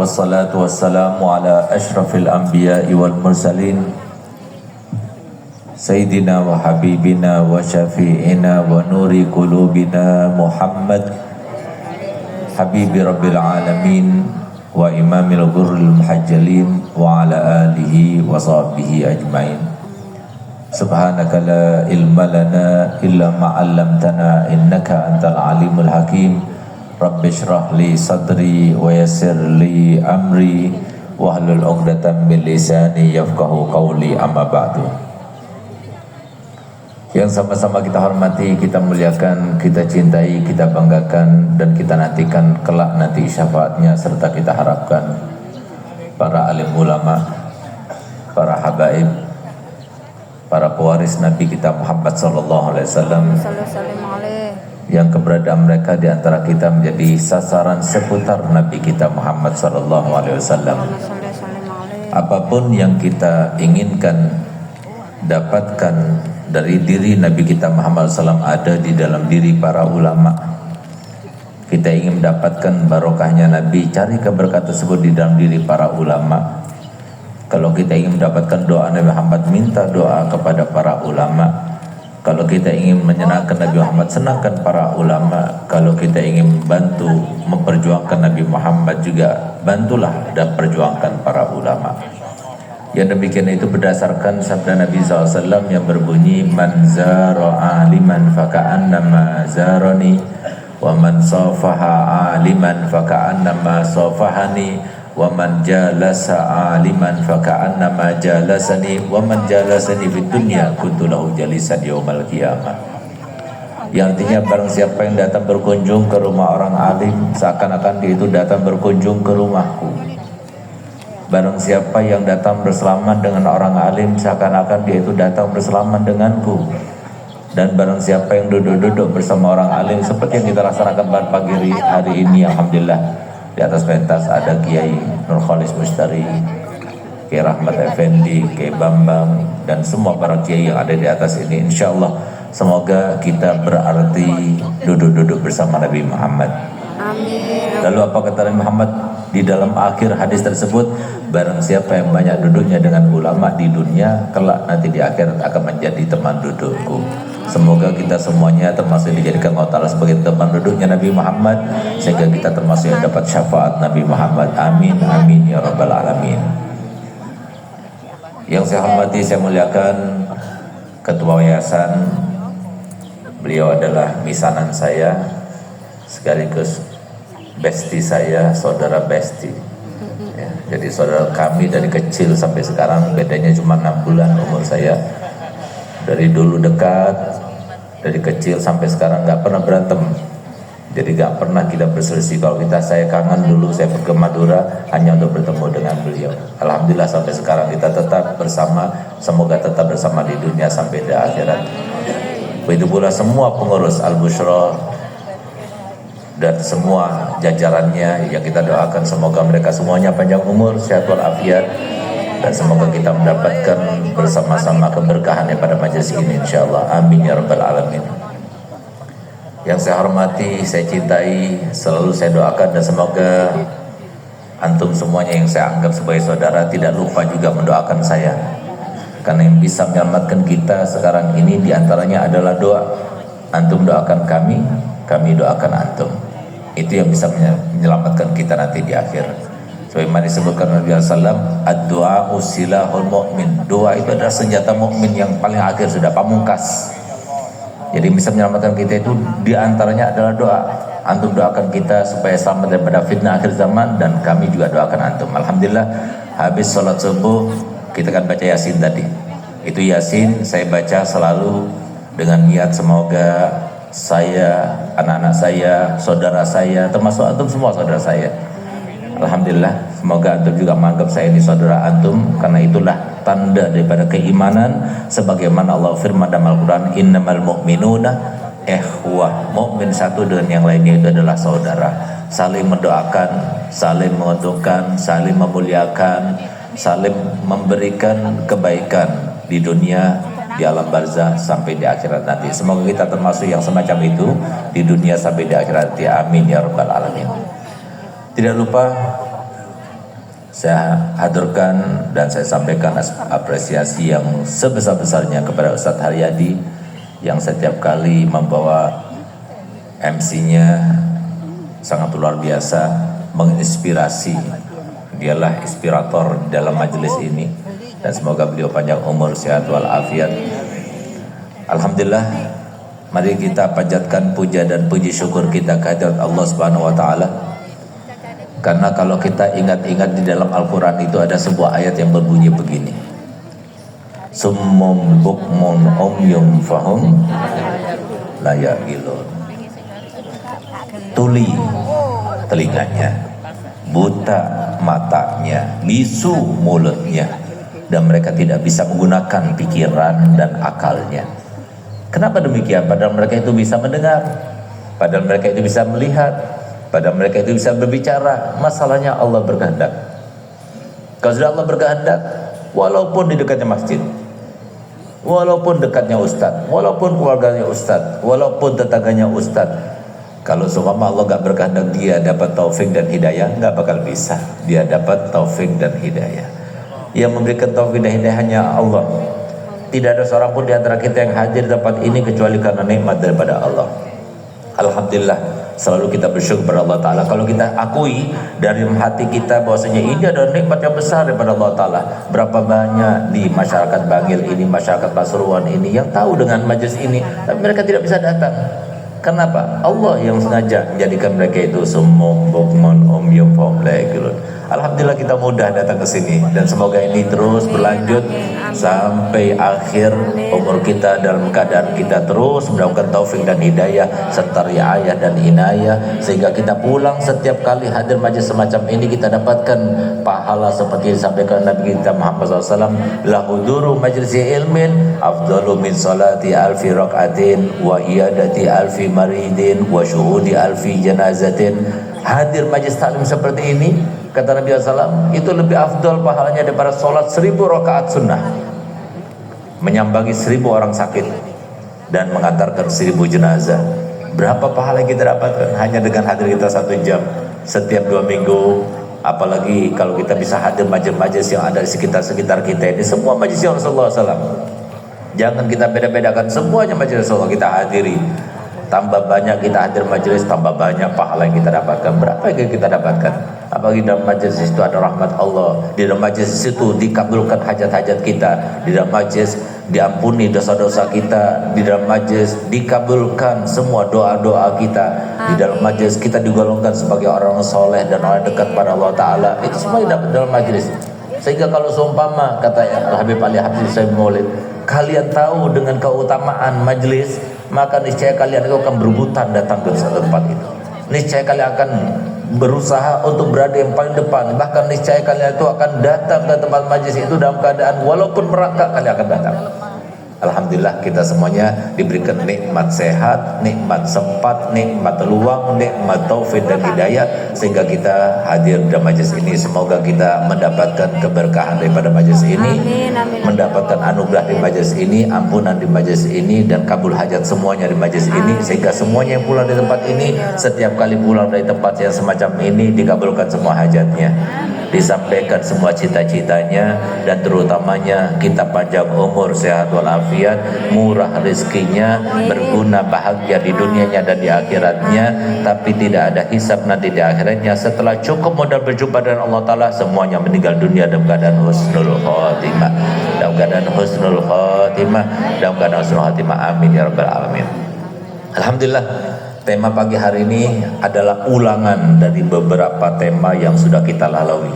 Wassalatu wassalamu ala ashrafil anbiya'i wal mursalin Sayyidina wa habibina wa syafi'ina wa nuri qulubina Muhammad Habibi Rabbil Alamin wa imamil ghurril muhajjalin wa ala alihi wa sahbihi ajmain. Subhanaka la ilma lana illa ma'allamtana innaka antal alimul hakim. Rabbi shrah li sadri wa yassir li amri wahlul 'uqdatam min lisani yafqahu qawli, amma ba'du. Yang sama-sama kita hormati, kita muliakan, kita cintai, kita banggakan, dan kita nantikan kelak nanti syafaatnya, serta kita harapkan para alim ulama, para habaib, para pewaris Nabi kita Muhammad sallallahu alaihi wasallam, yang keberadaan mereka di antara kita menjadi sasaran seputar Nabi kita Muhammad sallallahu alaihi wasallam. Apapun yang kita inginkan dapatkan dari diri Nabi kita Muhammad SAW ada di dalam diri para ulama. Kita ingin mendapatkan barokahnya Nabi, cari keberkatan tersebut di dalam diri para ulama. Kalau kita ingin mendapatkan doa Nabi Muhammad, minta doa kepada para ulama. Kalau kita ingin menyenangkan Nabi Muhammad, senangkan para ulama. Kalau kita ingin membantu memperjuangkan Nabi Muhammad, juga bantulah dan perjuangkan para ulama. Yang demikian itu berdasarkan sabda Nabi SAW yang berbunyi, man zara aliman faka'annama zarani, wa man safaha aliman faka'annama safahani, wa man jalasa aliman faka'annama jalasani, wa man jalasani fid dunya kuntu lahu jalisan yaumal qiyamah. Yang artinya barang siapa yang datang berkunjung ke rumah orang alim, seakan-akan dia itu datang berkunjung ke rumahku. Barang siapa yang datang bersalaman dengan orang alim, seakan-akan dia itu datang bersalaman denganku. Dan barang siapa yang duduk-duduk bersama orang alim, seperti yang kita laksanakan pada pagi hari ini, alhamdulillah, di atas pentas ada Kiai Nurkhalis Mustari, Kiai Rahmat Effendi, Kiai Bambang, dan semua para kiai yang ada di atas ini. Insya Allah semoga kita berarti duduk-duduk bersama Nabi Muhammad. Amin. Lalu apa kata Nabi Muhammad di dalam akhir hadis tersebut? Barang siapa yang banyak duduknya dengan ulama di dunia, kelak nanti di akhirat akan menjadi teman dudukku. Semoga kita semuanya termasuk dijadikan Allah Ta'ala sebagai teman duduknya Nabi Muhammad, sehingga kita termasuk yang dapat syafaat Nabi Muhammad. Amin, amin ya rabbal alamin. Yang saya hormati, saya muliakan Ketua Yayasan. Beliau adalah misanan saya, sekaligus besti saya, saudara besti ya, jadi saudara kami dari kecil sampai sekarang, bedanya cuma 6 bulan umur saya. Dari dulu dekat, dari kecil sampai sekarang gak pernah berantem. Jadi gak pernah kita berselisih. Kalau saya kangen dulu, saya pergi ke Madura hanya untuk bertemu dengan beliau. Alhamdulillah sampai sekarang kita tetap bersama. Semoga tetap bersama di dunia sampai di akhirat. Begitu pula semua pengurus Al-Bushra dan semua jajarannya, yang kita doakan semoga mereka semuanya panjang umur, sehat walafiat, dan semoga kita mendapatkan bersama-sama keberkahannya pada majelis ini insyaallah. Amin ya rabbal alamin. Yang saya hormati, saya cintai, selalu saya doakan, dan semoga antum semuanya yang saya anggap sebagai saudara tidak lupa juga mendoakan saya, karena yang bisa menyelamatkan kita sekarang ini diantaranya adalah doa. Antum doakan kami doakan antum. Itu yang bisa menyelamatkan kita nanti di akhir. Sebagaimana disebutkan Nabi SAW, ad-du'a usilahul mu'min. Doa itu adalah senjata mukmin yang paling akhir, sudah pamungkas. Jadi bisa menyelamatkan kita itu diantaranya adalah doa. Antum doakan kita supaya selamat daripada fitnah akhir zaman, dan kami juga doakan antum. Alhamdulillah, habis sholat subuh kita kan baca Yasin tadi. Itu Yasin saya baca selalu dengan niat semoga saya, anak-anak saya, saudara saya, termasuk antum semua saudara saya. Alhamdulillah, semoga antum juga menganggap saya ini saudara antum, karena itulah tanda daripada keimanan, sebagaimana Allah firman dalam Al-Quran, innamal mu'minuna ikhwah. Mukmin satu dengan yang lainnya itu adalah saudara, saling mendoakan, saling menguntungkan, saling memuliakan, saling memberikan kebaikan di dunia, di alam barzah sampai di akhirat nanti. Semoga kita termasuk yang semacam itu di dunia sampai di akhirat nanti. Amin ya rabbal alamin. Tidak lupa Saya haturkan dan saya sampaikan apresiasi yang sebesar-besarnya kepada Ustadz Haryadi yang setiap kali membawa MC-nya sangat luar biasa, menginspirasi. Dialah inspirator dalam majelis ini, dan semoga beliau panjang umur, sehat walafiat. Alhamdulillah, mari kita panjatkan puja dan puji syukur kita kehadirat Allah Subhanahu wa taala. Karena kalau kita ingat-ingat di dalam Al-Quran itu ada sebuah ayat yang berbunyi begini, Summum bukmun umyum fahum la ya'qilun. Tuli telinganya, buta matanya, bisu mulutnya, dan mereka tidak bisa menggunakan pikiran dan akalnya. Kenapa demikian? Padahal mereka itu bisa mendengar, padahal mereka itu bisa melihat, padahal mereka itu bisa berbicara. Masalahnya Allah berkehendak. Kalau sudah Allah berkehendak, walaupun di dekatnya masjid, walaupun dekatnya ustadz, walaupun keluarganya ustadz, walaupun tetangganya ustadz, kalau seumpama Allah gak berkehendak dia dapat taufik dan hidayah, gak bakal bisa. Dia dapat taufik dan hidayah. Yang memberikan taufik dan hidayah hanya Allah. Tidak ada seorang pun di antara kita yang hadir di tempat ini kecuali karena nikmat daripada Allah. Alhamdulillah, selalu kita bersyukur kepada Allah Ta'ala. Kalau kita akui dari hati kita bahwasanya ini adalah nikmat yang besar daripada Allah Ta'ala. Berapa banyak di masyarakat Bangil ini, masyarakat Pasuruan ini yang tahu dengan majelis ini, tapi mereka tidak bisa datang. Kenapa? Allah yang sengaja menjadikan mereka itu summum bukmun umyum fahum la ya'qilun. Alhamdulillah kita mudah datang ke sini, dan semoga ini terus berlanjut sampai akhir umur kita dalam keadaan kita terus mendapatkan taufik dan hidayah serta riayah dan inayah, sehingga kita pulang setiap kali hadir majlis semacam ini kita dapatkan pahala seperti disampaikan Nabi kita Muhammad SAW, la huduru majlisi ilmin afdalu min salati alfi rak'atin wa iyadati alfi maridin wa syuhudi alfi janazatin. Hadir majlis taklim seperti ini, kata Nabi SAW, itu lebih afdal pahalanya daripada sholat 1000 rakaat sunnah, menyambangi 1000 orang sakit, dan mengantarkan 1000 jenazah. Berapa pahala yang kita dapatkan hanya dengan hadir kita 1 jam setiap 2 minggu. Apalagi kalau kita bisa hadir majlis-majlis yang ada di sekitar-sekitar kita ini, semua majlis Rasulullah SAW. Jangan kita beda-bedakan, semuanya majlis Rasulullah kita hadiri. Tambah banyak kita hadir majelis, tambah banyak pahala yang kita dapatkan. Berapa yang kita dapatkan? Apalagi dalam majelis itu ada rahmat Allah. Di dalam majelis itu dikabulkan hajat-hajat kita. Di dalam majelis diampuni dosa-dosa kita. Di dalam majelis dikabulkan semua doa-doa kita. Di dalam majelis kita digolongkan sebagai orang soleh dan orang dekat pada Allah Ta'ala. Itu semua dapat dalam majelis. Sehingga kalau seumpama, kata Habib Ali Habib Sayyid Maulid, kalian tahu dengan keutamaan majelis, maka niscaya kalian itu akan berebutan datang ke tempat itu. Niscaya kalian akan berusaha untuk berada yang paling depan. Bahkan niscaya kalian itu akan datang ke tempat majlis itu dalam keadaan walaupun merangkak kalian akan datang. Alhamdulillah kita semuanya diberikan nikmat sehat, nikmat sempat, nikmat luang, nikmat taufik dan hidayah, sehingga kita hadir di majlis ini. Semoga kita mendapatkan keberkahan daripada majlis ini, mendapatkan anugerah di majlis ini, ampunan di majlis ini, dan kabul hajat semuanya di majlis ini, sehingga semuanya yang pulang di tempat ini, setiap kali pulang dari tempat yang semacam ini, dikabulkan semua hajatnya, disampaikan semua cita-citanya, dan terutamanya kita panjang umur, sehat walafiat, murah rezekinya, berguna bahagia di dunianya dan di akhiratnya, tapi tidak ada hisab nanti di akhiratnya. Setelah cukup modal berjumpa dengan Allah Ta'ala, semuanya meninggal dunia dalam keadaan husnul khotimah, dalam keadaan husnul khotimah, dalam keadaan husnul khotimah. Amin ya rabbal alamin. Alhamdulillah, tema pagi hari ini adalah ulangan dari beberapa tema yang sudah kita lalui.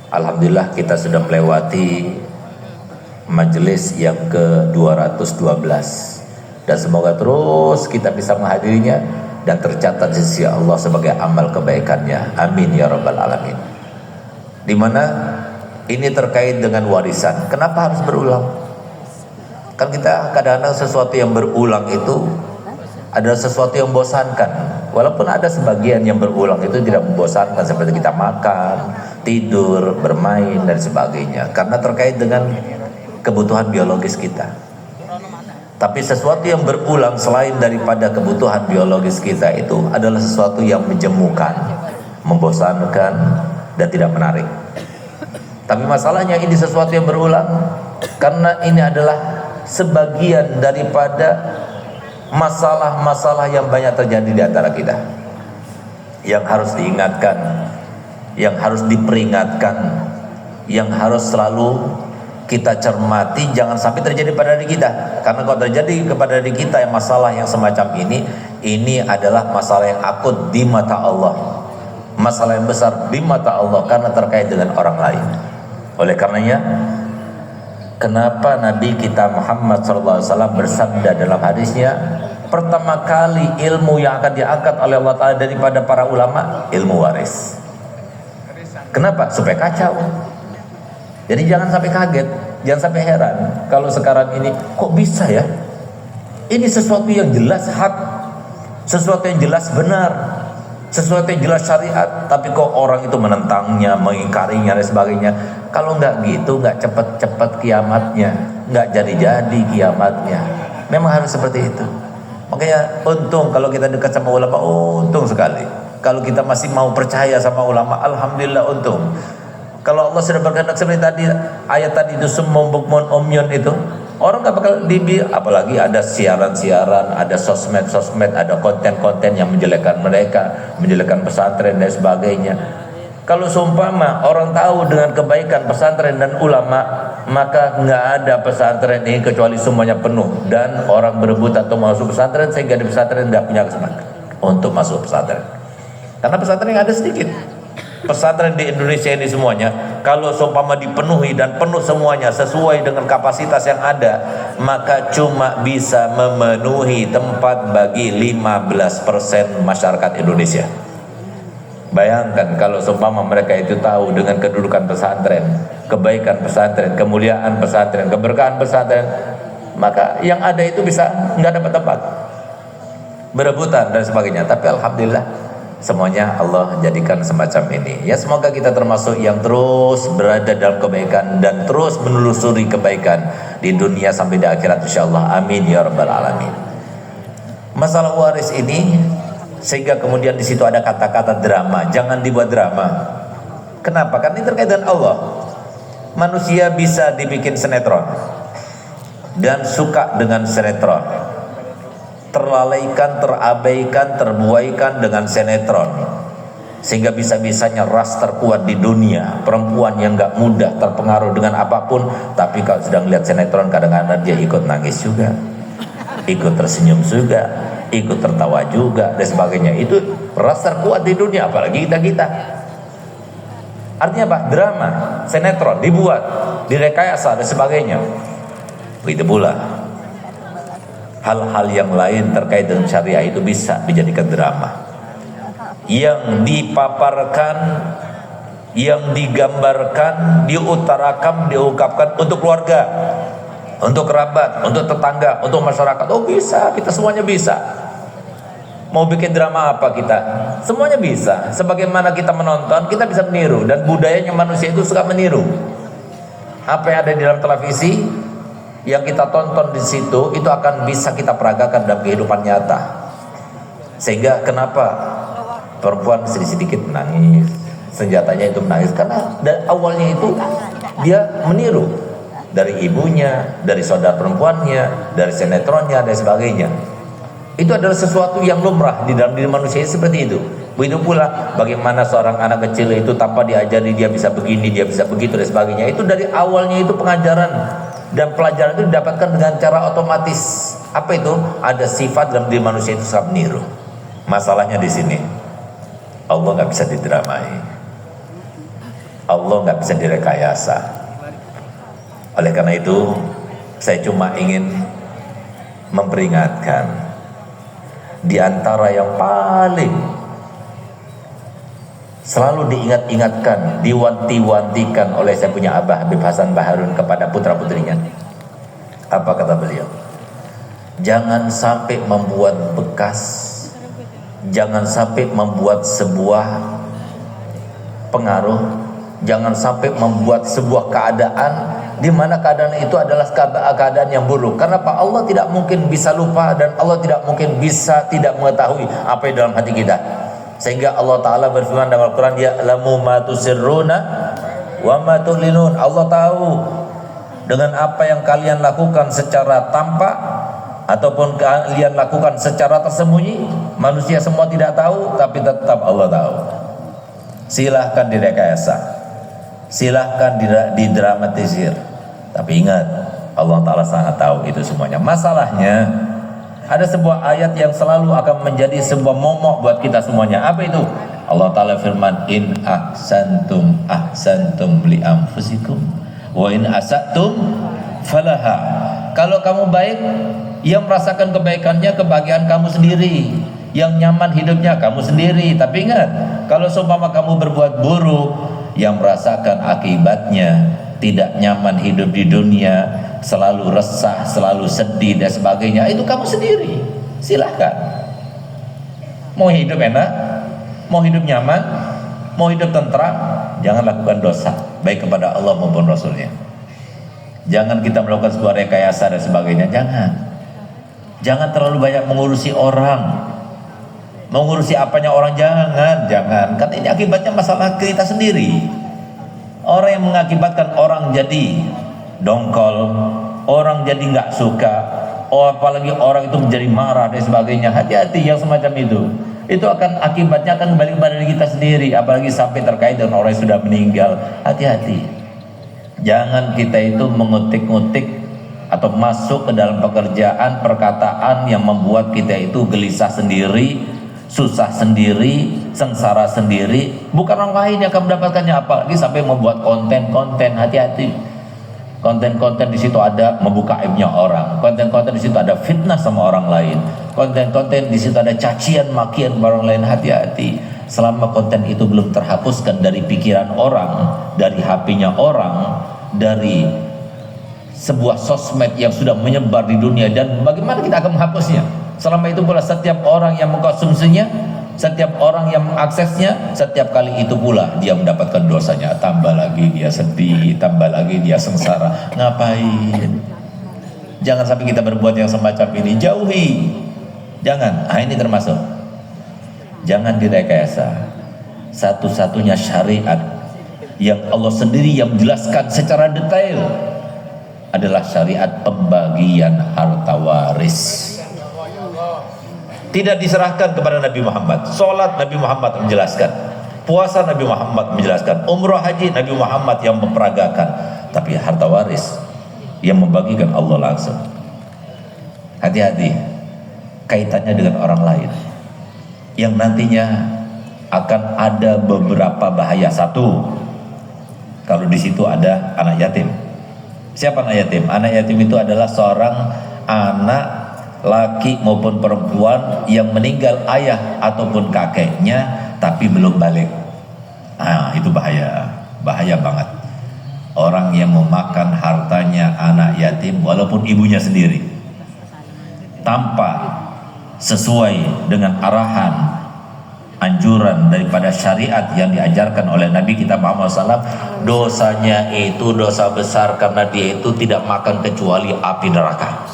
Alhamdulillah kita sudah melewati majelis yang ke-212, dan semoga terus kita bisa menghadirinya dan tercatat di sisi Allah sebagai amal kebaikannya. Amin ya rabbal alamin. Dimana ini terkait dengan warisan. Kenapa harus berulang? Kan kita kadang-kadang sesuatu yang berulang itu adalah sesuatu yang membosankan. Walaupun ada sebagian yang berulang itu tidak membosankan, seperti kita makan, tidur, bermain dan sebagainya, karena terkait dengan kebutuhan biologis kita. Tapi sesuatu yang berulang selain daripada kebutuhan biologis kita itu adalah sesuatu yang menjemukan, membosankan, dan tidak menarik. Tapi masalahnya ini sesuatu yang berulang, karena ini adalah sebagian daripada masalah-masalah yang banyak terjadi di antara kita, yang harus diingatkan, yang harus diperingatkan, yang harus selalu kita cermati, jangan sampai terjadi pada diri kita. Karena kalau terjadi kepada diri kita yang masalah yang semacam ini adalah masalah yang akut di mata Allah, masalah yang besar di mata Allah, karena terkait dengan orang lain. Oleh karenanya, kenapa Nabi kita Muhammad SAW bersabda dalam hadisnya, pertama kali ilmu yang akan diangkat oleh Allah Ta'ala daripada para ulama, ilmu waris. Kenapa? Supaya kacau. Jadi jangan sampai kaget, jangan sampai heran kalau sekarang ini kok bisa ya, ini sesuatu yang jelas hak, sesuatu yang jelas benar, sesuatu yang jelas syariat, tapi kok orang itu menentangnya, mengingkarinya dan sebagainya. Kalau nggak gitu, nggak cepet-cepet kiamatnya, nggak jadi-jadi kiamatnya. Memang harus seperti itu. Makanya untung kalau kita dekat sama ulama, untung sekali. Kalau kita masih mau percaya sama ulama, alhamdulillah untung. Kalau Allah sudah berkehendak seperti tadi ayat tadi itu, summun bukmun umyun itu, orang nggak bakal apalagi ada siaran-siaran, ada sosmed, ada konten-konten yang menjelekkan mereka, menjelekkan pesantren dan sebagainya. Kalau seumpama orang tahu dengan kebaikan pesantren dan ulama, maka nggak ada pesantren ini kecuali semuanya penuh dan orang berebut atau masuk pesantren, sehingga di pesantren tidak punya kesempatan untuk masuk pesantren. Karena pesantren yang ada sedikit. Pesantren di Indonesia ini semuanya, kalau seumpama dipenuhi dan penuh semuanya sesuai dengan kapasitas yang ada, maka cuma bisa memenuhi tempat bagi 15% masyarakat Indonesia. Bayangkan kalau seumpama mereka itu tahu dengan kedudukan pesantren, kebaikan pesantren, kemuliaan pesantren, keberkahan pesantren, maka yang ada itu bisa nggak dapat tempat, berebutan dan sebagainya. Tapi alhamdulillah semuanya Allah jadikan semacam ini. Ya, semoga kita termasuk yang terus berada dalam kebaikan dan terus menelusuri kebaikan di dunia sampai di akhirat insyaallah. Amin ya rabbal alamin. Masalah waris ini, sehingga kemudian di situ ada kata-kata drama. Jangan dibuat drama. Kenapa? Karena ini terkait dengan Allah. Manusia bisa dibikin sinetron dan suka dengan sinetron, terlalaikan, terabaikan, terbuaikan dengan sinetron, sehingga bisa-bisanya ras terkuat di dunia, perempuan yang gak mudah terpengaruh dengan apapun, tapi kalau sedang lihat sinetron kadang-kadang dia ikut nangis juga, ikut tersenyum juga, ikut tertawa juga dan sebagainya. Itu ras terkuat di dunia, apalagi kita. Artinya apa? Drama, sinetron dibuat, direkayasa dan sebagainya. Begitu pula hal-hal yang lain terkait dengan syariah itu bisa dijadikan drama, yang dipaparkan, yang digambarkan, diutarakan, diungkapkan untuk keluarga, untuk kerabat, untuk tetangga, untuk masyarakat. Oh bisa, kita semuanya bisa. Mau bikin drama apa kita? Semuanya bisa. Sebagaimana kita menonton, kita bisa meniru, dan budayanya manusia itu suka meniru. Apa yang ada di dalam televisi, yang kita tonton di situ, itu akan bisa kita peragakan dalam kehidupan nyata. Sehingga kenapa perempuan sedikit menangis, senjatanya itu menangis, karena dari awalnya itu dia meniru dari ibunya, dari saudara perempuannya, dari sinetronnya dan sebagainya. Itu adalah sesuatu yang lumrah di dalam diri manusia seperti itu. Begitu pula bagaimana seorang anak kecil itu tanpa diajari dia bisa begini, dia bisa begitu dan sebagainya. Itu dari awalnya itu pengajaran dan pelajaran itu didapatkan dengan cara otomatis. Apa itu? Ada sifat dalam diri manusia itu sangat meniru. Masalahnya di sini, Allah nggak bisa dideramai, Allah nggak bisa direkayasa. Oleh karena itu, saya cuma ingin memperingatkan, di antara yang paling selalu diingat-ingatkan, diwanti-wantikan oleh saya punya Abah Habib Hasan Baharun kepada putra-putrinya, apa kata beliau? Jangan sampai membuat bekas, jangan sampai membuat sebuah pengaruh, jangan sampai membuat sebuah keadaan di mana keadaan itu adalah keadaan yang buruk. Karena Pak Allah tidak mungkin bisa lupa, dan Allah tidak mungkin bisa tidak mengetahui apa yang dalam hati kita. Sehingga Allah Ta'ala berfirman dalam Al-Quran, ya'lamu ma tusirruna wa ma tu'linun. Allah tahu dengan apa yang kalian lakukan secara tampak ataupun kalian lakukan secara tersembunyi. Manusia semua tidak tahu, tapi tetap Allah tahu. Silahkan direkayasa, silahkan didramatisir, tapi ingat Allah Ta'ala sangat tahu itu semuanya. Masalahnya ada sebuah ayat yang selalu akan menjadi sebuah momok buat kita semuanya. Apa itu? Allah Ta'ala firman, in ahsantum ahsantum li anfusikum wa in asatum falaha. Kalau kamu baik, yang merasakan kebaikannya kebahagiaan kamu sendiri, yang nyaman hidupnya kamu sendiri. Tapi ingat, kalau seumpama kamu berbuat buruk, yang merasakan akibatnya tidak nyaman hidup di dunia, selalu resah, selalu sedih dan sebagainya, itu kamu sendiri. Silahkan, mau hidup enak, mau hidup nyaman, mau hidup tentram, jangan lakukan dosa baik kepada Allah maupun Rasulnya. Jangan kita melakukan sebuah rekayasa dan sebagainya. Jangan terlalu banyak mengurusi orang, mengurusi apanya orang. Jangan, karena ini akibatnya masalah kita sendiri. Orang yang mengakibatkan orang jadi dongkol, orang jadi nggak suka, apalagi orang itu menjadi marah dan sebagainya. Hati-hati yang semacam itu. Itu akan akibatnya akan kembali kepada diri kita sendiri, apalagi sampai terkait dengan orang yang sudah meninggal. Hati-hati. Jangan kita itu mengutik-ngutik atau masuk ke dalam pekerjaan perkataan yang membuat kita itu gelisah sendiri, susah sendiri, sengsara sendiri. Bukan orang lain yang akan mendapatkannya, apalagi sampai membuat konten-konten. Hati-hati. Konten-konten di situ ada membuka aibnya orang. Konten-konten di situ ada fitnah sama orang lain. Konten-konten di situ ada cacian makian orang lain. Hati-hati. Selama konten itu belum terhapuskan dari pikiran orang, dari HP-nya orang, dari sebuah sosmed yang sudah menyebar di dunia, dan bagaimana kita akan menghapusnya? Selama itu pula setiap orang yang mengkonsumsinya, setiap orang yang mengaksesnya, setiap kali itu pula dia mendapatkan dosanya. Tambah lagi dia sedih, tambah lagi dia sengsara. Ngapain? Jangan sampai kita berbuat yang semacam ini. Jauhi. Jangan. Ini termasuk. Jangan direkayasa. Satu-satunya syariat yang Allah sendiri yang menjelaskan secara detail adalah syariat pembagian harta waris. Tidak diserahkan kepada Nabi Muhammad. Sholat Nabi Muhammad menjelaskan, puasa Nabi Muhammad menjelaskan, umrah haji Nabi Muhammad yang memperagakan. Tapi harta waris yang membagikan Allah langsung. Hati-hati, kaitannya dengan orang lain yang nantinya akan ada beberapa bahaya. Satu, kalau di situ ada anak yatim. Siapa anak yatim? Anak yatim itu adalah seorang anak laki maupun perempuan yang meninggal ayah ataupun kakeknya tapi belum balik. Itu bahaya banget. Orang yang memakan hartanya anak yatim walaupun ibunya sendiri, tanpa sesuai dengan arahan, anjuran daripada syariat yang diajarkan oleh Nabi kita Muhammad SAW, dosanya itu dosa besar karena dia itu tidak makan kecuali api neraka.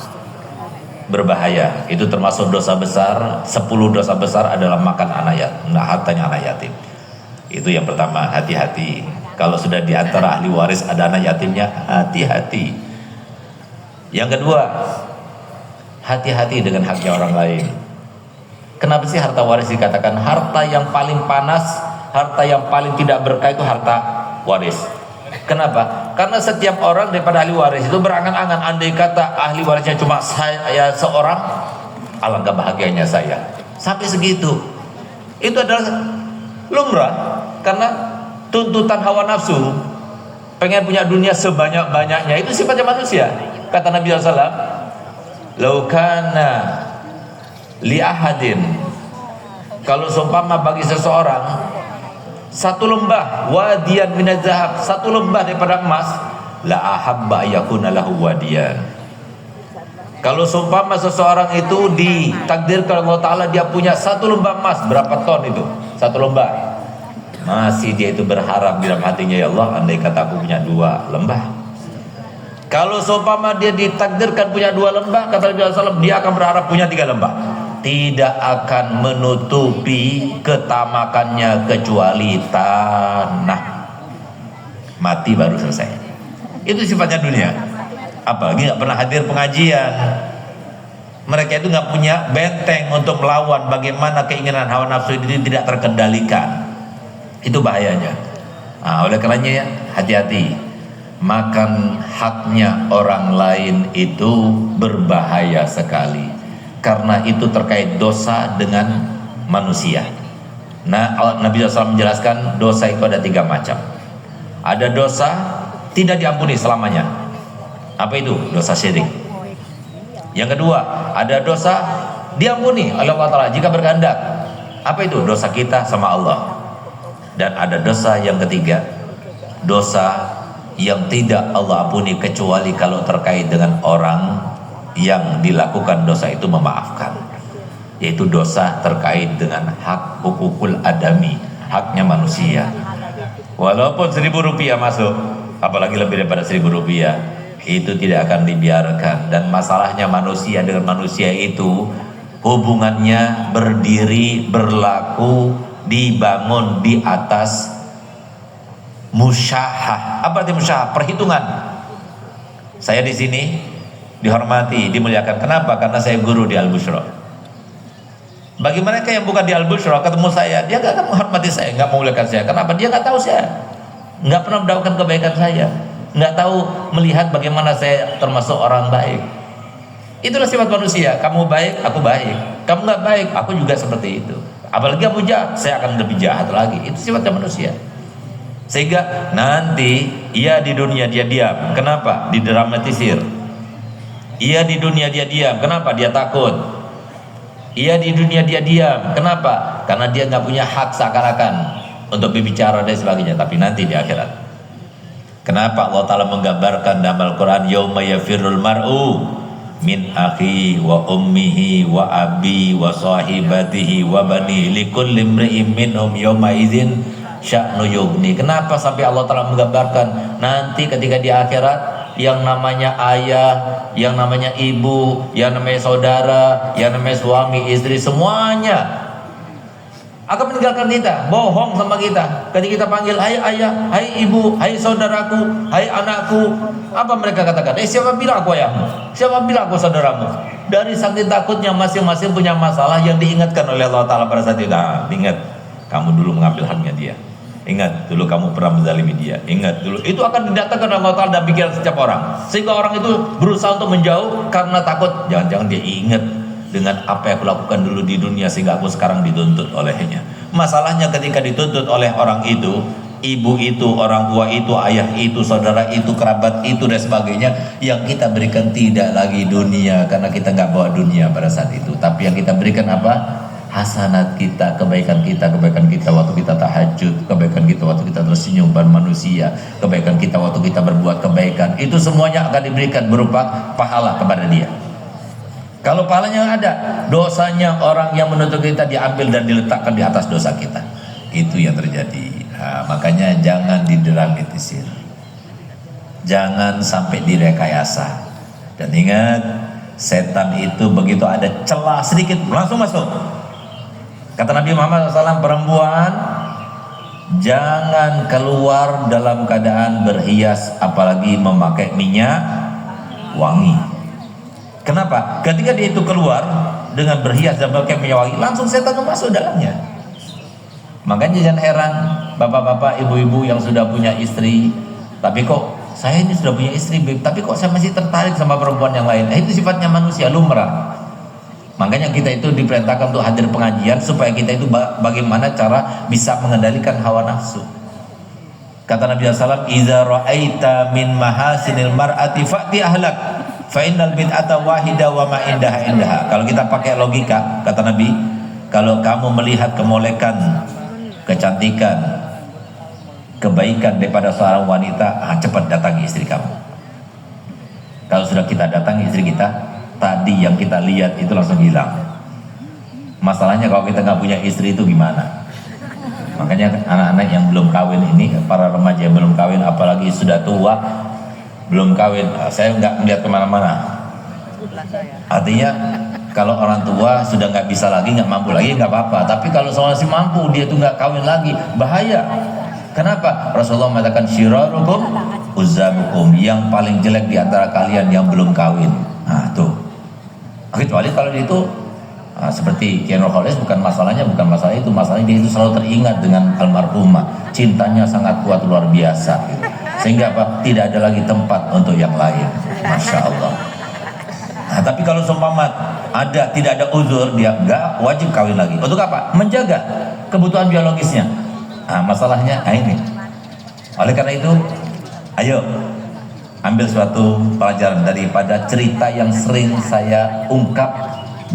Berbahaya. Itu termasuk dosa besar. 10 dosa besar adalah makan hartanya anak yatim. Itu yang pertama. Hati-hati. Kalau sudah di antara ahli waris ada anak yatimnya, hati-hati. Yang kedua, hati-hati dengan haknya orang lain. Kenapa sih harta waris dikatakan harta yang paling panas, harta yang paling tidak berkah? Itu harta waris. Kenapa? Karena setiap orang daripada ahli waris itu berangan-angan, andai kata ahli warisnya cuma saya seorang, alangkah bahagianya saya. Sampai segitu. Itu adalah lumrah, karena tuntutan hawa nafsu, pengen punya dunia sebanyak-banyaknya. Itu sifatnya manusia. Kata Nabi SAW, laukana li ahadin, kalau seumpama bagi seseorang satu lembah wadiyan minaz zahab, satu lembah daripada emas, la ahabba yakuna lahu wadiyan. Kalau seumpama seseorang itu ditakdirkan Allah Ta'ala dia punya satu lembah emas, berapa ton itu? Satu lembah. Masih dia itu berharap dalam hatinya, ya Allah, andai kata aku punya 2 lembah. Kalau seumpama dia ditakdirkan punya 2 lembah, kata Nabi SAW, dia akan berharap punya 3 lembah. Tidak akan menutupi ketamakannya kecuali tanah. Mati. mati baru selesai. Itu sifatnya dunia. Apalagi nggak pernah hadir pengajian. Mereka itu nggak punya benteng untuk melawan bagaimana keinginan hawa nafsu ini tidak terkendalikan. Itu bahayanya. Nah, oleh karenanya hati-hati. Makan haknya orang lain itu berbahaya sekali. Karena itu terkait dosa dengan manusia. Nah, Nabi SAW menjelaskan dosa itu ada 3 macam. Ada dosa tidak diampuni selamanya. Apa itu? Dosa syirik. Yang kedua, ada dosa diampuni oleh Allah Ta'ala jika berkehendak. Apa itu? Dosa kita sama Allah. Dan ada dosa yang ketiga, dosa yang tidak Allah ampuni kecuali kalau terkait dengan orang yang dilakukan dosa itu memaafkan, yaitu dosa terkait dengan hak hukukul adami, haknya manusia. Walaupun 1.000 rupiah masuk, apalagi lebih daripada 1.000 rupiah, itu tidak akan dibiarkan. Dan masalahnya manusia dengan manusia itu hubungannya berdiri, berlaku, dibangun di atas musyahah. Apa arti musyahah? Perhitungan. Saya di sini dihormati, dimuliakan. Kenapa? Karena saya guru di Al-Bushra. Bagi mereka yang bukan di Al-Bushra ketemu saya, dia gak akan menghormati saya, gak memuliakan saya. Kenapa? Dia gak tahu saya, gak pernah mendapatkan kebaikan saya, gak tahu melihat bagaimana saya termasuk orang baik. Itulah sifat manusia. Kamu baik, aku baik. Kamu gak baik, aku juga seperti itu. Apalagi kamu jahat, saya akan lebih jahat lagi. Itu sifatnya manusia. Sehingga nanti ia di dunia dia diam. Kenapa? Didramatisir. Ia di dunia dia diam. Kenapa? Dia takut. Ia di dunia dia diam. Kenapa? Karena dia nggak punya hak seakan-akan untuk berbicara dan sebagainya. Tapi nanti di akhirat. Kenapa Allah Ta'ala menggambarkan dalam Al-Quran, yauma yafirul mar'u min akhi wa ummihi wa abi wa sahibatihi wa bani likulli imri'in minhum yauma idzin sya'nu yughni. Kenapa sampai Allah Ta'ala menggambarkan nanti ketika di akhirat yang namanya ayah, yang namanya ibu, yang namanya saudara, yang namanya suami, istri, semuanya akan meninggalkan kita, bohong sama kita. Ketika kita panggil, hai ayah, hai ibu, hai saudaraku, hai anakku, apa mereka katakan? Siapa bilang aku ayahmu? Siapa bilang aku saudaramu? Dari saking takutnya masing-masing punya masalah yang diingatkan oleh Allah Ta'ala pada saat itu. Ingat, kamu dulu mengambil haknya dia. Ingat dulu kamu pernah menzalimi dia. Ingat dulu. Itu akan didatangkan oleh Allah Ta'ala dalam pikiran setiap orang. Sehingga orang itu berusaha untuk menjauh karena takut. Jangan-jangan dia ingat dengan apa yang aku lakukan dulu di dunia sehingga aku sekarang dituntut olehnya. Masalahnya ketika dituntut oleh orang itu, ibu itu, orang tua itu, ayah itu, saudara itu, kerabat itu dan sebagainya, yang kita berikan tidak lagi dunia karena kita nggak bawa dunia pada saat itu. Tapi yang kita berikan apa? Hasanat kita, kebaikan kita waktu kita tahajud, kebaikan kita waktu kita tersenyum pada manusia, kebaikan kita waktu kita berbuat kebaikan. Itu semuanya akan diberikan berupa pahala kepada dia. Kalau pahalanya ada, dosanya orang yang menuntut kita diambil dan diletakkan di atas dosa kita. Itu yang terjadi. Nah, makanya jangan didramatisir, jangan sampai direkayasa. Dan ingat, setan itu begitu ada celah sedikit langsung masuk. Kata Nabi Muhammad SAW, perempuan jangan keluar dalam keadaan berhias, apalagi memakai minyak wangi. Kenapa? Ketika dia itu keluar dengan berhias dan memakai minyak wangi, langsung setan masuk dalamnya. Makanya jangan heran bapak-bapak, ibu-ibu yang sudah punya istri, tapi kok saya ini sudah punya istri, tapi kok saya masih tertarik sama perempuan yang lain. Itu sifatnya manusia lumrah. Makanya kita itu diperintahkan untuk hadir pengajian supaya kita itu bagaimana cara bisa mengendalikan hawa nafsu. Kata Nabi SAW, "Idza ra'aita min mahasinil mar'ati fa'ti ahlak, fa innal bid'ata wahida wa ma indaha indaha." Kalau kita pakai logika, kata Nabi, kalau kamu melihat kemolekan, kecantikan, kebaikan daripada seorang wanita, cepat datangi istri kamu. Kalau sudah kita datangi istri kita, tadi yang kita lihat itu langsung hilang. Masalahnya kalau kita nggak punya istri itu gimana? Makanya anak-anak yang belum kawin ini, para remaja yang belum kawin, apalagi sudah tua belum kawin, saya nggak melihat kemana-mana. Artinya kalau orang tua sudah nggak bisa lagi, nggak mampu lagi, nggak apa-apa. Tapi kalau masih mampu, dia tuh nggak kawin lagi, bahaya. Kenapa? Rasulullah mengatakan syirarukum uzzabukum, yang paling jelek di antara kalian yang belum kawin. Nah, tuh. Kecuali kalau dia itu seperti Kiai Nur Khalis, bukan masalahnya itu, masalahnya dia itu selalu teringat dengan almarhumah, cintanya sangat kuat luar biasa gitu. Sehingga apa? Tidak ada lagi tempat untuk yang lain. Masya Allah. Nah, tapi kalau seumpama tidak ada uzur, dia enggak wajib kawin lagi. Untuk apa? Menjaga kebutuhan biologisnya. Nah, masalahnya ini. Oleh karena itu, ayo ambil suatu pelajaran daripada cerita yang sering saya ungkap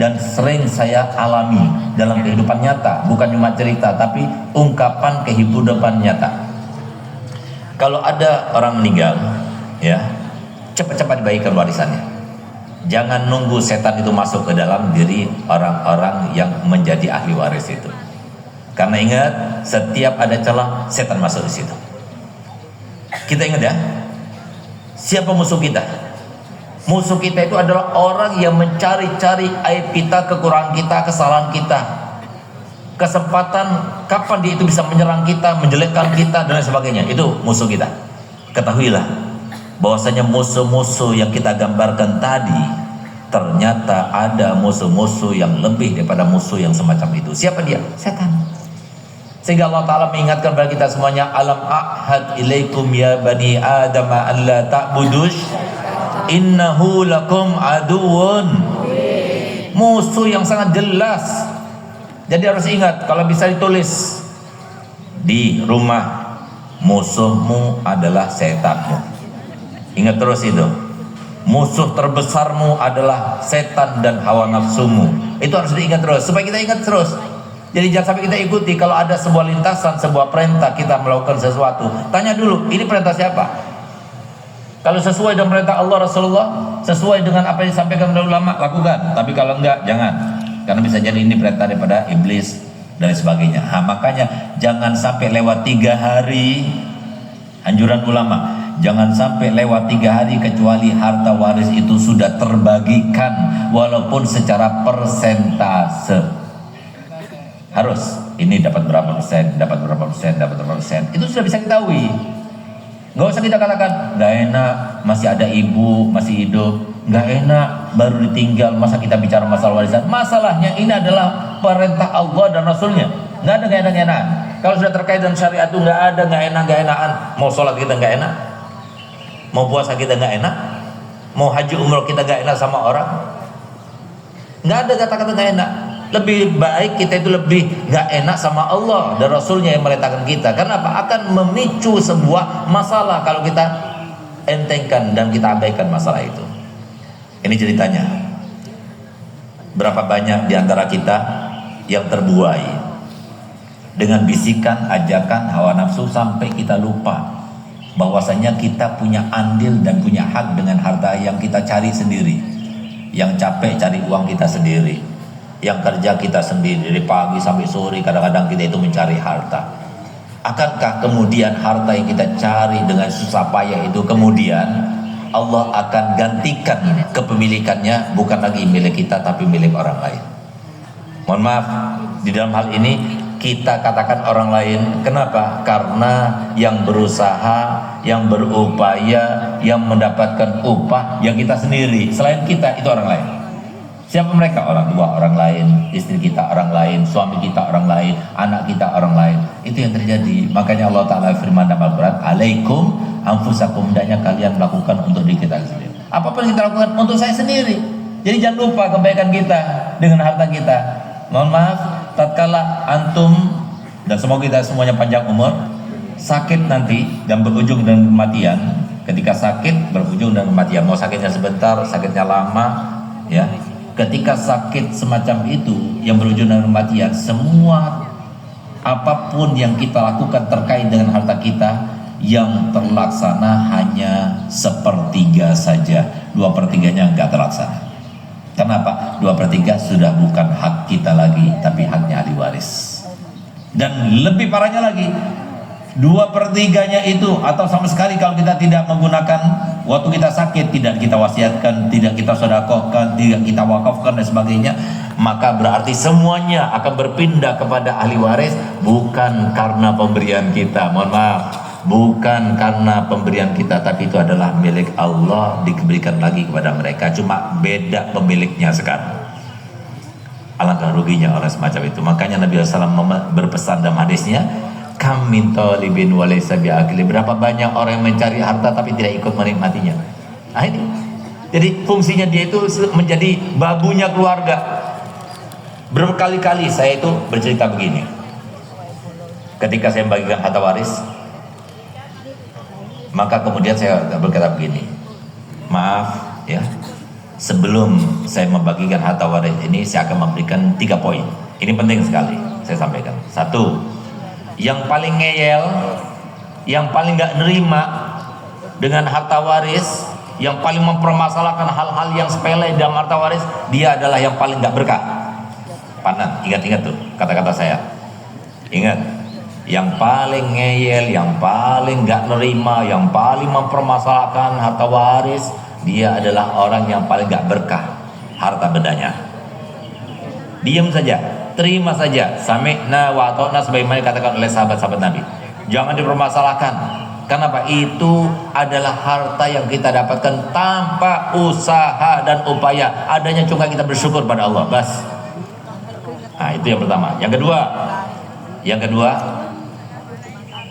dan sering saya alami dalam kehidupan nyata. Bukan cuma cerita, tapi ungkapan kehidupan nyata. Kalau ada orang meninggal, ya, cepat-cepat dibagikan warisannya. Jangan nunggu setan itu masuk ke dalam diri orang-orang yang menjadi ahli waris itu. Karena ingat, setiap ada celah, setan masuk di situ. Kita ingat ya, siapa musuh kita? Musuh kita itu adalah orang yang mencari-cari aib kita, kekurangan kita, kesalahan kita. Kesempatan kapan dia itu bisa menyerang kita, menjelekkan kita dan lain sebagainya. Itu musuh kita. Ketahuilah bahwasanya musuh-musuh yang kita gambarkan tadi, ternyata ada musuh-musuh yang lebih daripada musuh yang semacam itu. Siapa dia? Setan. Sehingga Allah Ta'ala mengingatkan kepada kita semuanya, alam ahad ilaikum ya bani adam alla ta'budush innahu lakum aduun. Musuh yang sangat jelas. Jadi harus ingat, kalau bisa ditulis di rumah, musuhmu adalah setanmu. Ingat terus itu. Musuh terbesarmu adalah setan dan hawa nafsumu. Itu harus diingat terus, supaya kita ingat terus. Jadi jangan sampai kita ikuti, kalau ada sebuah lintasan, sebuah perintah kita melakukan sesuatu, tanya dulu, ini perintah siapa? Kalau sesuai dengan perintah Allah Rasulullah, sesuai dengan apa yang disampaikan oleh ulama, lakukan. Tapi kalau enggak, jangan. Karena bisa jadi ini perintah daripada iblis dan sebagainya. Makanya jangan sampai lewat 3 hari, anjuran ulama, jangan sampai lewat 3 hari kecuali harta waris itu sudah terbagikan, walaupun secara persentase. Harus, ini dapat berapa persen, dapat berapa persen, dapat berapa persen. Itu sudah bisa ketahui. Gak usah kita katakan, gak enak, masih ada ibu, masih hidup, gak enak, baru ditinggal, masa kita bicara masalah warisan. Masalahnya ini adalah perintah Allah dan Rasulnya. Gak ada gak enak-enakan. Kalau sudah terkait dengan syariat itu gak ada gak enak-enakan. Mau sholat kita gak enak, mau puasa kita gak enak, mau haji umroh kita gak enak sama orang. Gak ada kata-kata gak enak. Lebih baik kita itu lebih gak enak sama Allah dan Rasulnya yang meletakkan kita. Karena apa? Akan memicu sebuah masalah kalau kita entengkan dan kita abaikan masalah itu. Ini ceritanya. Berapa banyak di antara kita yang terbuai dengan bisikan, ajakan, hawa nafsu sampai kita lupa bahwasanya kita punya andil dan punya hak dengan harta yang kita cari sendiri. Yang capek cari uang kita sendiri, yang kerja kita sendiri dari pagi sampai sore, kadang-kadang kita itu mencari harta. Akankah kemudian harta yang kita cari dengan susah payah itu kemudian Allah akan gantikan kepemilikannya, bukan lagi milik kita tapi milik orang lain? Mohon maaf, di dalam hal ini kita katakan orang lain. Kenapa? Karena yang berusaha, yang berupaya, yang mendapatkan upah yang kita sendiri. Selain kita itu orang lain. Siapa mereka? Orang tua orang lain, istri kita orang lain, suami kita orang lain, anak kita orang lain. Itu yang terjadi. Makanya Allah Ta'ala firman dalam Al-Quran, alaikum anfusakum, hendaknya kalian melakukan untuk diri kita sendiri. Apapun yang kita lakukan untuk saya sendiri. Jadi jangan lupa kebaikan kita dengan harta kita. Mohon maaf, tatkala antum dan semoga kita semuanya panjang umur, sakit nanti dan berujung dengan kematian. Ketika sakit berujung dengan kematian, mau sakitnya sebentar, sakitnya lama, ya. Ketika sakit semacam itu yang berujung dengan kematian, semua apapun yang kita lakukan terkait dengan harta kita yang terlaksana hanya 1/3 saja, 2/3-nya enggak terlaksana. Kenapa? 2/3 sudah bukan hak kita lagi, tapi haknya ahli waris. Dan lebih parahnya lagi, 2/3-nya itu, atau sama sekali kalau kita tidak menggunakan waktu kita sakit, tidak kita wasiatkan, tidak kita sedekahkan, tidak kita wakafkan dan sebagainya, maka berarti semuanya akan berpindah kepada ahli waris, bukan karena pemberian kita, mohon maaf, bukan karena pemberian kita, tapi itu adalah milik Allah, diberikan lagi kepada mereka, cuma beda pemiliknya sekarang. Alangkah ruginya orang semacam itu. Makanya Nabi SAW berpesan dalam hadisnya, kam min talibin wa laysa bi'aqli, berapa banyak orang yang mencari harta tapi tidak ikut menikmatinya. Nah ini, jadi fungsinya dia itu menjadi babunya keluarga. Berkali-kali saya itu bercerita begini, ketika saya membagikan harta waris, maka kemudian saya berkata begini, maaf ya, sebelum saya membagikan harta waris ini, saya akan memberikan 3 poin. Ini penting sekali saya sampaikan. 1, yang paling ngeyel, yang paling gak nerima dengan harta waris, yang paling mempermasalahkan hal-hal yang sepele dalam harta waris, dia adalah yang paling gak berkah. Panan, ingat-ingat tuh kata-kata saya. Ingat, yang paling ngeyel, yang paling gak nerima, yang paling mempermasalahkan harta waris, dia adalah orang yang paling gak berkah harta bendanya. Diam saja, terima saja, sami'na wa ata'na, sebagaimana dikatakan oleh sahabat-sahabat Nabi. Jangan dipermasalahkan. Kenapa? Itu adalah harta yang kita dapatkan tanpa usaha dan upaya. Adanya cuma kita bersyukur pada Allah, bas. Nah, itu yang pertama. Yang kedua,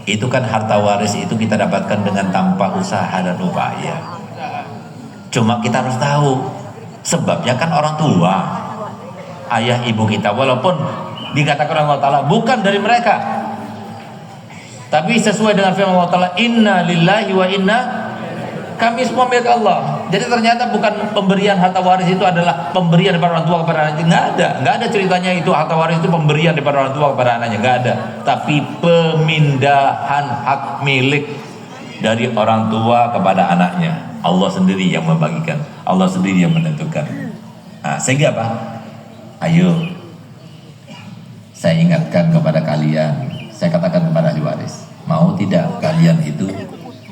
itu kan harta waris itu kita dapatkan dengan tanpa usaha dan upaya. Cuma kita harus tahu sebabnya kan orang tua, ayah ibu kita, walaupun dikatakan Allah Ta'ala bukan dari mereka, tapi sesuai dengan firman Allah Ta'ala, inna lillahi wa inna, kami semua milik Allah. Jadi ternyata bukan pemberian harta waris itu adalah pemberian daripada orang tua kepada anaknya, nggak ada ceritanya itu harta waris itu pemberian daripada orang tua kepada anaknya, nggak ada. Tapi pemindahan hak milik dari orang tua kepada anaknya. Allah sendiri yang membagikan, Allah sendiri yang menentukan. Nah, sehingga apa? Ayo, saya ingatkan kepada kalian, saya katakan kepada ahli waris, mau tidak kalian itu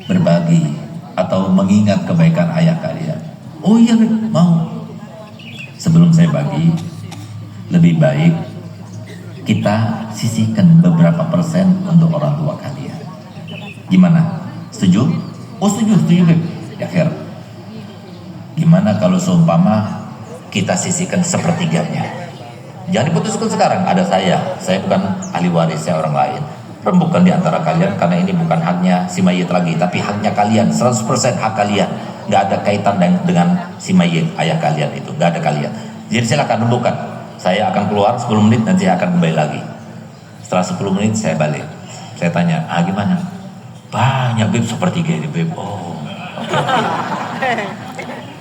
berbagi atau mengingat kebaikan ayah kalian? Oh iya, mau. Sebelum saya bagi, lebih baik kita sisihkan beberapa persen untuk orang tua kalian. Gimana? Setuju? Oh setuju, Beb. Ya Fer, gimana kalau seumpama kita sisihkan sepertiganya? Jangan diputuskan sekarang, ada saya bukan ahli waris, saya orang lain. Rembukan di antara kalian, karena ini bukan haknya si mayit lagi, tapi haknya kalian, 100% hak kalian. Gak ada kaitan dengan si mayit, ayah kalian itu, gak ada kalian. Jadi silakan rembukan. Saya akan keluar 10 menit, nanti saya akan kembali lagi. Setelah 10 menit saya balik. Saya tanya, gimana? Banyak Beb, sepertiga ini Beb. Oh, okay.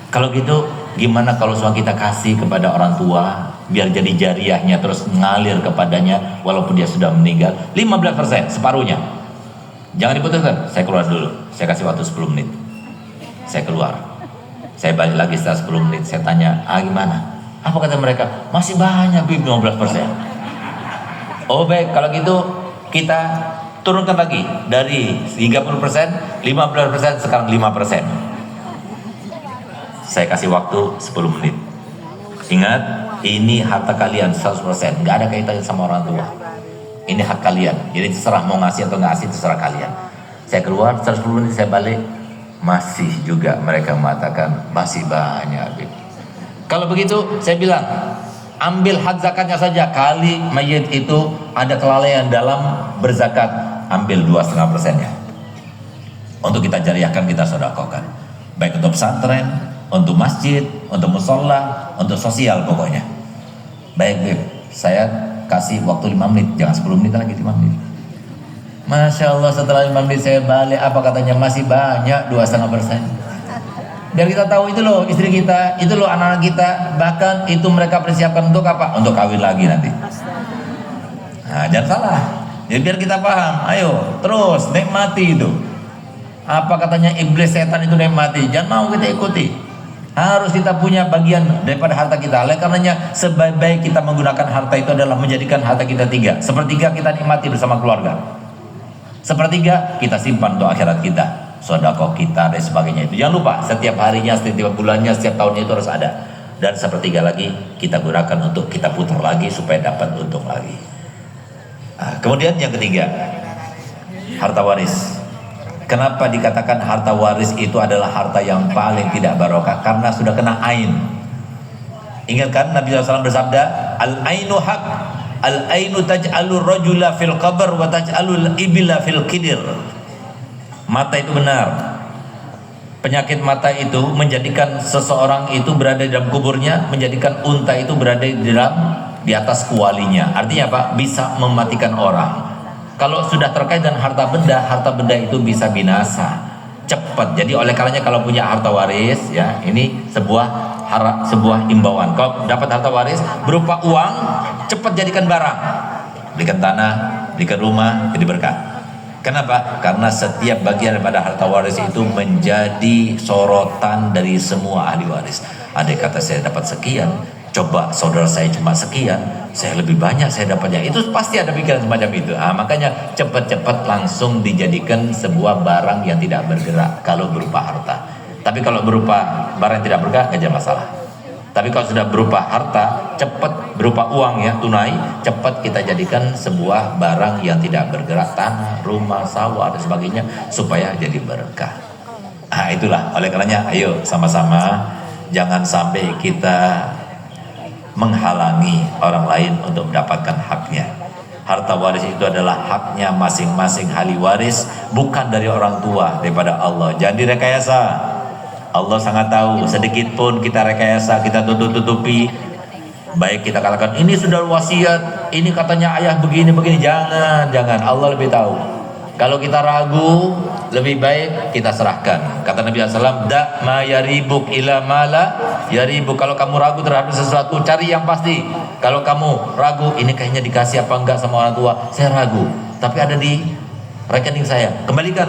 Kalau gitu gimana kalau semua kita kasih kepada orang tua, biar jadi jariahnya terus ngalir kepadanya walaupun dia sudah meninggal. 15%, separuhnya. Jangan diputuskan. Saya keluar dulu, saya kasih waktu 10 menit. Saya keluar, saya balik lagi setelah 10 menit. Saya tanya, gimana? Apa kata mereka? Masih banyak Bib, 15%. Oh baik, kalau gitu kita turunkan lagi dari 30%, 15%, sekarang 5%. Saya kasih waktu 10 menit. Ingat, ini harta kalian 100%, nggak ada kaitannya sama orang tua. Ini hak kalian, jadi terserah mau ngasih atau nggak ngasih, terserah kalian. Saya keluar, 10 menit saya balik, masih juga mereka mengatakan masih banyak Bib. Kalau begitu saya bilang, ambil hak zakatnya saja. Kali mayit itu ada kelalaian dalam berzakat, ambil 2,5%-nya untuk kita jariahkan, kita sedekahkan, baik untuk pesantren, untuk masjid, untuk musola, untuk sosial pokoknya. Baik Bib, saya kasih waktu 5 menit, jangan 10 menit lagi, 5 menit. Masya Allah, setelah 5 menit saya balik, apa katanya? Masih banyak, 2,5%. Biar kita tahu itu loh istri kita, itu loh anak-anak kita, bahkan itu mereka persiapkan untuk apa? Untuk kawin lagi nanti. Nah, jangan salah. Jadi biar kita paham, ayo terus nikmati itu. Apa katanya iblis setan itu nikmati, jangan mau kita ikuti. Harus kita punya bagian daripada harta kita. Oleh karenanya sebaik-baik kita menggunakan harta itu adalah menjadikan harta kita 3. Sepertiga kita nikmati bersama keluarga. Sepertiga kita simpan untuk akhirat kita, sedekah kita dan sebagainya. Itu jangan lupa, setiap harinya, setiap bulannya, setiap tahunnya itu harus ada. Dan sepertiga lagi kita gunakan untuk kita putar lagi supaya dapat untung lagi. Kemudian yang ketiga, harta waris. Kenapa dikatakan harta waris itu adalah harta yang paling tidak barokah? Karena sudah kena ain. Ingatkan Nabi SAW bersabda, al-ainu haq, al-ainu taj'alur rajula fil qabr wa taj'alul ibila fil kidir. Mata itu benar. Penyakit mata itu menjadikan seseorang itu berada di dalam kuburnya, menjadikan unta itu berada di atas kualinya. Artinya apa? Bisa mematikan orang. Kalau sudah terkait dengan harta benda itu bisa binasa cepat. Jadi oleh karenanya kalau punya harta waris, ya, ini sebuah imbauan. Kalau dapat harta waris berupa uang, cepat jadikan barang, belikan tanah, belikan rumah, jadi berkah. Kenapa? Karena setiap bagian daripada harta waris itu menjadi sorotan dari semua ahli waris. Ada kata saya dapat sekian, coba saudara saya cuma sekian, saya lebih banyak saya dapatnya. Itu pasti ada pikiran semacam itu. Makanya cepat-cepat langsung dijadikan sebuah barang yang tidak bergerak kalau berupa harta. Tapi kalau berupa barang yang tidak bergerak, gak ada masalah. Tapi kalau sudah berupa harta, cepat berupa uang, ya, tunai, cepat kita jadikan sebuah barang yang tidak bergerak, tanah, rumah, sawah dan sebagainya, supaya jadi berkah. Itulah oleh karenanya ayo sama-sama jangan sampai kita menghalangi orang lain untuk mendapatkan haknya. Harta waris itu adalah haknya masing-masing ahli waris, bukan dari orang tua, daripada Allah. Jangan direkayasa. Allah sangat tahu, sedikit pun kita rekayasa, kita tutup-tutupi, baik kita katakan ini sudah wasiat, ini katanya ayah begini, jangan, Allah lebih tahu. Kalau kita ragu, lebih baik kita serahkan. Kata Nabi SAW, da ma yaribuk ila mala yaribuk. Kalau kamu ragu terhadap sesuatu, cari yang pasti. Kalau kamu ragu, ini kayaknya dikasih apa enggak sama orang tua, saya ragu, tapi ada di rekening saya, kembalikan,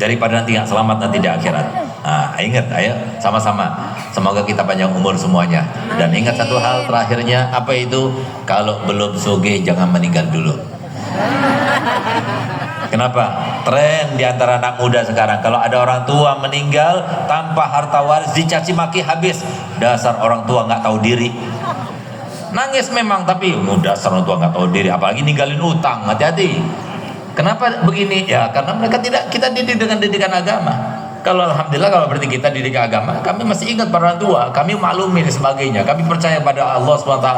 daripada nanti nggak selamat nanti di akhirat. Ingat, ayo sama-sama, semoga kita panjang umur semuanya. Dan ingat satu hal terakhirnya, apa itu? Kalau belum sugih jangan meninggal dulu. Kenapa? Tren di antara anak muda sekarang, kalau ada orang tua meninggal tanpa harta waris dicaci maki habis. Dasar orang tua nggak tahu diri. Nangis memang, tapi dasar orang tua nggak tahu diri, apalagi ninggalin utang. Hati-hati. Kenapa begini? Ya karena mereka tidak kita didik dengan didikan agama. Kalau alhamdulillah, kalau berarti kita didik agama, kami masih ingat para orang tua, kami maklumi dan sebagainya, kami percaya pada Allah SWT.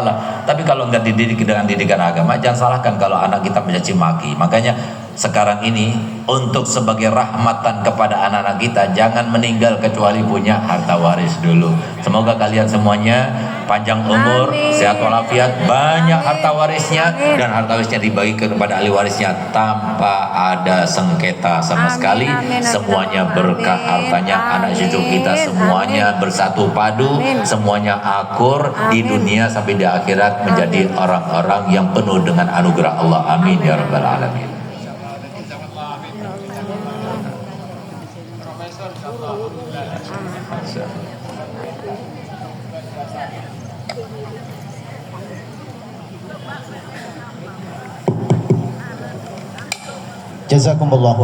Tapi kalau nggak dididik dengan didikan agama, jangan salahkan kalau anak kita mencaci maki. Makanya sekarang ini untuk sebagai rahmatan kepada anak-anak kita, jangan meninggal kecuali punya harta waris dulu. Semoga kalian semuanya panjang umur, sehat walafiat, banyak harta warisnya, dan harta warisnya dibagi kepada ahli warisnya tanpa ada sengketa sama sekali. Semuanya berkah hartanya, anak cucu kita semuanya bersatu padu, semuanya akur di dunia sampai di akhirat menjadi orang-orang yang penuh dengan anugerah Allah. Amin ya rabbal alamin. Jazakumullahu